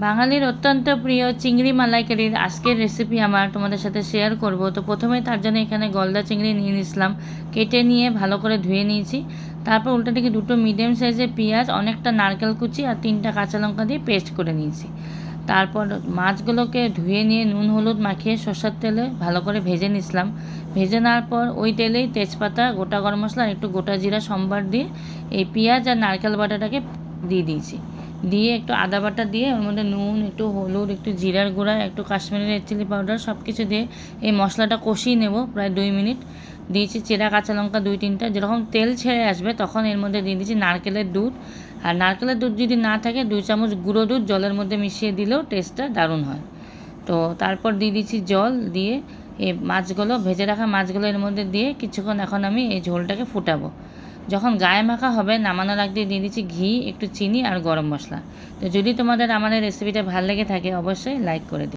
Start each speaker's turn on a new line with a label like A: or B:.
A: বাঙালির অত্যন্ত প্রিয় চিংড়ি মালাইকারির আজকের রেসিপি আমার তোমাদের সাথে শেয়ার করব। তো প্রথমে তার জন্য এখানে গলদা চিংড়ি নিয়ে নিয়েছিলাম, কেটে নিয়ে ভালো করে ধুয়ে নিয়েছি। তারপর উল্টা দিকে দুটো মিডিয়াম সাইজের পেঁয়াজ, অনেকটা নারকেল কুচি আর 3টা কাঁচা লঙ্কা দিয়ে পেস্ট করে নিয়েছি। তারপর মাছগুলোকে ধুয়ে নিয়ে নুন হলুদ মাখিয়ে সর্ষের তেলে ভালো করে ভেজে নিয়েছিলাম। ভেজে নেওয়ার পর ওই তেলেই তেজপাতা, গোটা গরম মশলা আর একটু গোটা জিরা সম্বার দিয়ে এই পেঁয়াজ আর নারকেল বাটাটাকে দিয়ে দিয়েছি। দিয়ে একটু আদা বাটা দিয়ে ওর মধ্যে নুন, একটু হলুদ, একটু জিরার গুঁড়া, একটু কাশ্মীরি রেড চিলি পাউডার সব কিছু দিয়ে এই মশলাটা কষিয়ে নেব প্রায় 2 মিনিট। দিয়েছি চেরা কাঁচা লঙ্কা 2-3টা। যেরকম তেল ছেড়ে আসবে তখন এর মধ্যে দিয়ে দিয়েছি নারকেলের দুধ। আর নারকেলের দুধ যদি না থাকে 2 চামচ গুঁড়ো দুধ জলের মধ্যে মিশিয়ে দিলেও টেস্টটা দারুণ হয়। তো তারপর দিয়ে দিচ্ছি জল, দিয়ে এই মাছগুলো, ভেজে রাখা মাছগুলো এর মধ্যে দিয়ে কিছুক্ষণ এখন আমি এই ঝোলটাকে ফুটাবো। যখন গায়ে মাখা হবে নামানোর আগ দিয়ে দিচ্ছি ঘি, একটু চিনি আর গরম মশলা। তো যদি তোমাদের আমার এই রেসিপিটা ভালো লেগে থাকে অবশ্যই লাইক করে দিও।